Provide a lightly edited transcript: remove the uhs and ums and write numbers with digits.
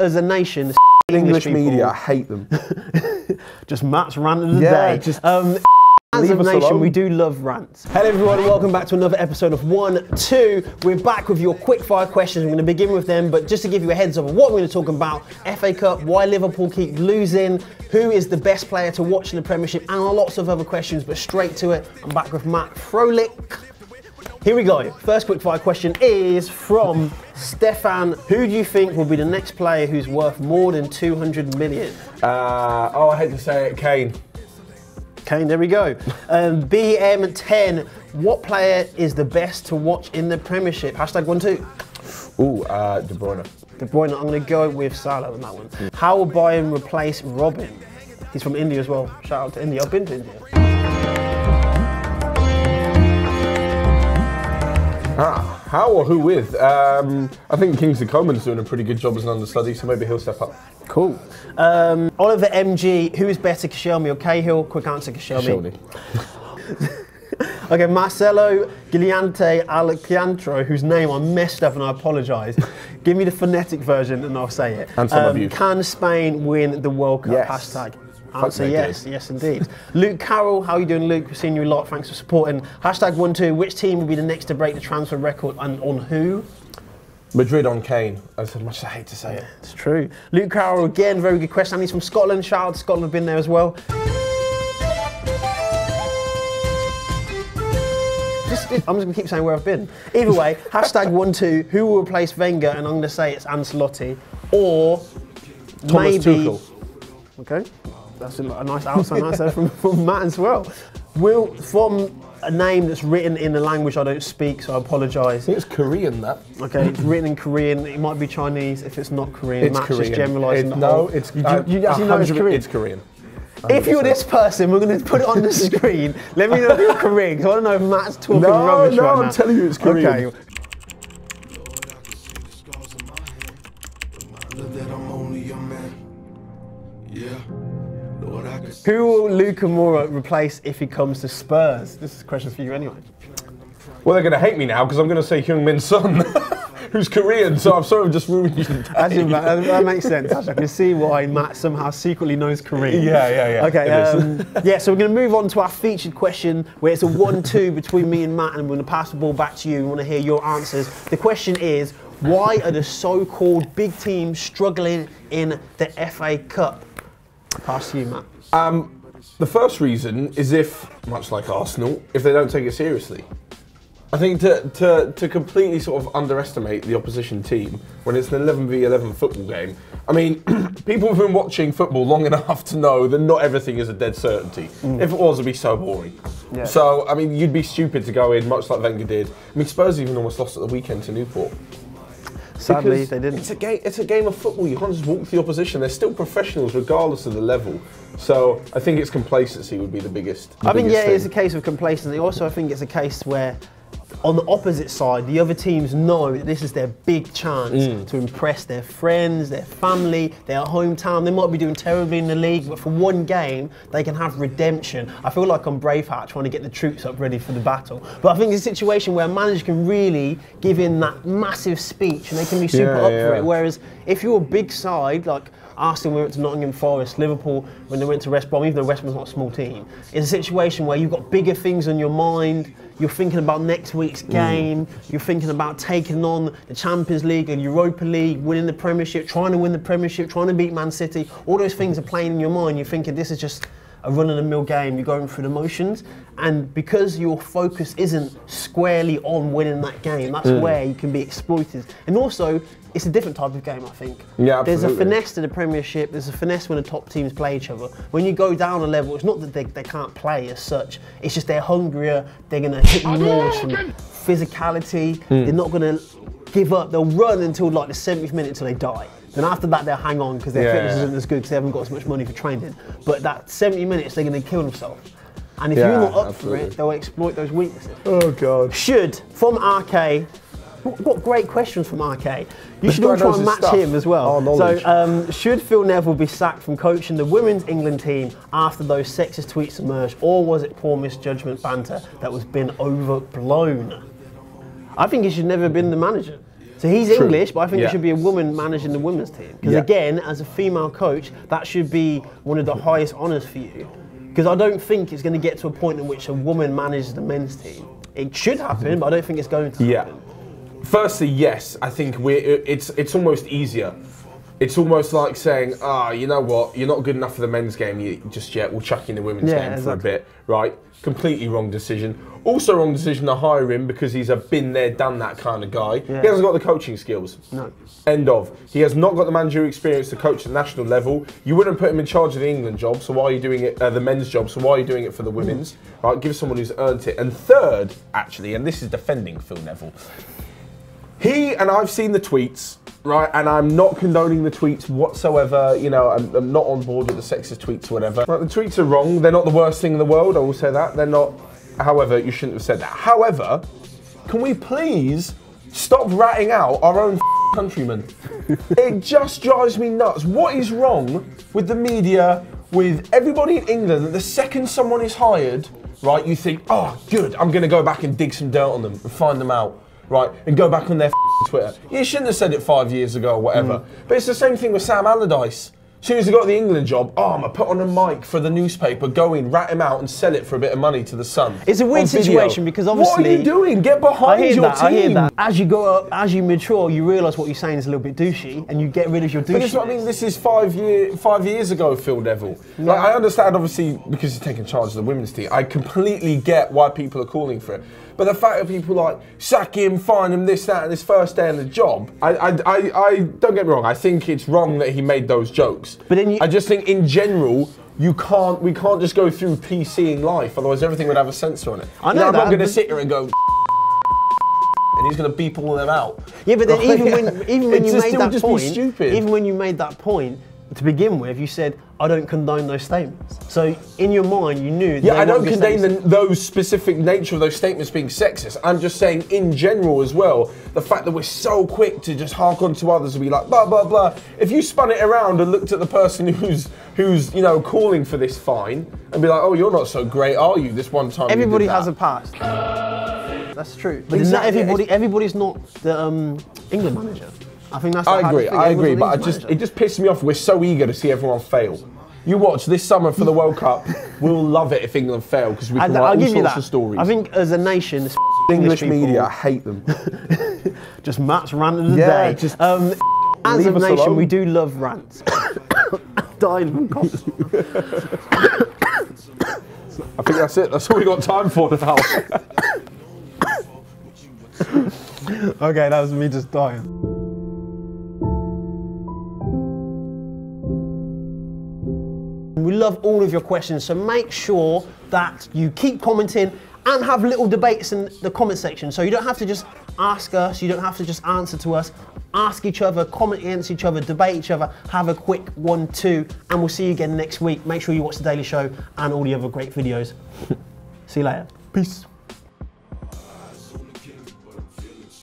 as a nation, the English media, I hate them. Just Matt's rant of the day. Just as a nation, we do love rants. Hello everyone, welcome back to another episode of 1-2. We're back with your quick-fire questions. We're going to begin with them, but just to give you a heads up of what we're going to talk about: FA Cup, why Liverpool keep losing, who is the best player to watch in the Premiership, and lots of other questions, but straight to it. I'm back with Matt Froelich. Here we go. First quick-fire question is from Stefan. Who do you think will be the next player who's worth more than 200 million? I hate to say it, Kane. Kane, there we go. BM10, what player is the best to watch in the Premiership? Hashtag 1-2. Ooh, De Bruyne. De Bruyne, I'm going to go with Salah on that one. How will Bayern replace Robin? He's from India as well. Shout out to India. I've been to India. How or who with? I think Kingsley Coman's doing a pretty good job as an understudy, so maybe he'll step up. Cool. Oliver MG, who is better, Koscielny or Cahill? Quick answer, Koscielny. Okay, Marcelo Giliante Alcantara, whose name I messed up and I apologise. Give me the phonetic version and I'll say it. And some of you. Can Spain win the World Cup? Yes. Hashtag. Answer yes, yes indeed. Luke Carroll, how are you doing, Luke? We've seen you a lot, thanks for supporting. Hashtag 1-2, which team will be the next to break the transfer record and on who? Madrid on Kane, as much as I hate to say it. It's true. Luke Carroll, again, very good question. And he's from Scotland. Shout out to Scotland, have been there as well. I'm just going to keep saying where I've been. Either way, hashtag 1-2, who will replace Wenger? And I'm going to say it's Ancelotti. Or Thomas maybe... Tuchel. Okay, that's a nice outside answer from Matt as well. From a name that's written in a language I don't speak, so I apologise. I think it's Korean, that. Okay, it's written in Korean. It might be Chinese if it's not Korean. It's Matt's Korean. just generalising the No, whole. it's... You actually know it's Korean? It's Korean. 100%. If you're this person, we're going to put it on the screen. Let me know if you're Korean, because I don't know if Matt's talking rubbish right now. No, I'm telling you it's Korean. Okay. Who will Luka Moura replace if he comes to Spurs? This is a question for you anyway. Well, they're going to hate me now because I'm going to say Heung-min Son, who's Korean, so I've sort of just ruined you today. Actually, that makes sense. Actually, I can see why Matt somehow secretly knows Korean. Yeah. Okay, yeah, so we're going to move on to our featured question, where it's a 1-2 between me and Matt, and we're going to pass the ball back to you. We want to hear your answers. The question is, why are the so-called big teams struggling in the FA Cup? Pass to you, Matt. The first reason is much like Arsenal, if they don't take it seriously. I think to completely sort of underestimate the opposition team when it's an 11v11 football game. I mean, people have been watching football long enough to know that not everything is a dead certainty. If it was, it'd be so boring. Yeah. So, I mean, you'd be stupid to go in, much like Wenger did. I mean, Spurs even almost lost at the weekend to Newport. Sadly, because they didn't. It's a game of football. You can't just walk the opposition. They're still professionals, regardless of the level. So I think it's complacency would be the biggest. I think it's a case of complacency. Also, I think it's a case where, on the opposite side, the other teams know that this is their big chance to impress their friends, their family, their hometown. They might be doing terribly in the league, but for one game, they can have redemption. I feel like I'm Braveheart trying to get the troops up ready for the battle. But I think it's a situation where a manager can really give in that massive speech and they can be super up for it. Whereas if you're a big side, like Arsenal went to Nottingham Forest, Liverpool when they went to West Brom, even though West Brom's not a small team, it's a situation where you've got bigger things on your mind. You're thinking about next week's game. You're thinking about taking on the Champions League and Europa League, winning the Premiership, trying to win the Premiership, trying to beat Man City. All those things are playing in your mind. You're thinking this is just a run-of-the-mill game. You're going through the motions, and because your focus isn't squarely on winning that game, that's where you can be exploited. And also, it's a different type of game, I think. Yeah, absolutely. There's a finesse to the Premiership. There's a finesse when the top teams play each other. When you go down a level, it's not that they can't play as such. It's just they're hungrier. They're going to hit you more with some physicality. They're not going to give up. They'll run until like the 70th minute until they die. Then after that, they'll hang on because their fitness isn't as good because they haven't got as much money for training. But that 70 minutes, they're going to kill themselves. And if you're not up for it, they'll exploit those weaknesses. Oh, God. From RK, what great questions from RK. You should all try and match him as well. So, should Phil Neville be sacked from coaching the Women's England team after those sexist tweets emerged, or was it poor misjudgment banter that was been overblown? I think he should never have been the manager. So he's True. English, but I think Yeah. there should be a woman managing the women's team. Because Yeah. again, as a female coach, that should be one of the highest honours for you. Because I don't think it's going to get to a point in which a woman manages the men's team. It should happen, but I don't think it's going to happen. Firstly, yes, I think it's almost easier. It's almost like saying, you know what, you're not good enough for the men's game just yet, we'll chuck you in the women's game for a bit, right? Completely wrong decision. Also wrong decision to hire him because he's a been there, done that kind of guy. Yeah. He hasn't got the coaching skills. No. End of. He has not got the managerial experience to coach at the national level. You wouldn't put him in charge of the England job, so why are you doing it, the men's job, so why are you doing it for the women's? Right, give someone who's earned it. And third, actually, and this is defending Phil Neville, he, and I've seen the tweets, right, and I'm not condoning the tweets whatsoever, you know, I'm not on board with the sexist tweets or whatever. Right, the tweets are wrong, they're not the worst thing in the world, I will say that, they're not, however, you shouldn't have said that. However, can we please stop ratting out our own countrymen? It just drives me nuts. What is wrong with the media, with everybody in England, that the second someone is hired, right, you think, oh, good, I'm going to go back and dig some dirt on them and find them out. Right, and go back on their Twitter. You shouldn't have said it 5 years ago or whatever. But it's the same thing with Sam Allardyce. As soon as he got the England job, I'm going to put on a mic for the newspaper, go in, rat him out and sell it for a bit of money to the Sun. It's a weird situation because obviously... What are you doing? Get behind your team. I hear that. As you go up, as you mature, you realise what you're saying is a little bit douchey and you get rid of your douchey. But this is what I mean, this is 5 years ago, Phil Neville. Yeah. Like, I understand, obviously, because he's taking charge of the women's team, I completely get why people are calling for it. But the fact that people like, sack him, fine him, this, that, and his first day on the job, I don't get me wrong, I think it's wrong that he made those jokes. But then I just think in general, we can't just go through PCing life, otherwise everything would have a censor on it. I know I'm not going to but... sit here and go, and he's going to beep all of them out. Yeah, but then even when you made that point, stupid. even when you made that point, to begin with, you said, I don't condone those statements. So in your mind, you knew that I don't condone those specific nature of those statements being sexist. I'm just saying in general as well, the fact that we're so quick to just hark on to others and be like, blah, blah, blah. If you spun it around and looked at the person who's you know, calling for this fine and be like, oh, you're not so great, are you, this one time Everybody you did that. has a past. That's true. But Exactly. not everybody's not the England manager. I think that's I agree, but it just pisses me off. We're so eager to see everyone fail. You watch this summer for the World Cup, we'll love it if England fail because we can write all sorts of stories. I think as a nation, the English media, I hate them. Just Matt's rant of the day. Just as a nation, alone. we do love rants. Dying from cough. I think that's it. That's all we got time for now. Okay, that was me just dying. We love all of your questions, so make sure that you keep commenting and have little debates in the comment section. So you don't have to just ask us, you don't have to just answer to us. Ask each other, comment against each other, debate each other, have a quick 1-2, and we'll see you again next week. Make sure you watch The Daily Show and all the other great videos. See you later. Peace.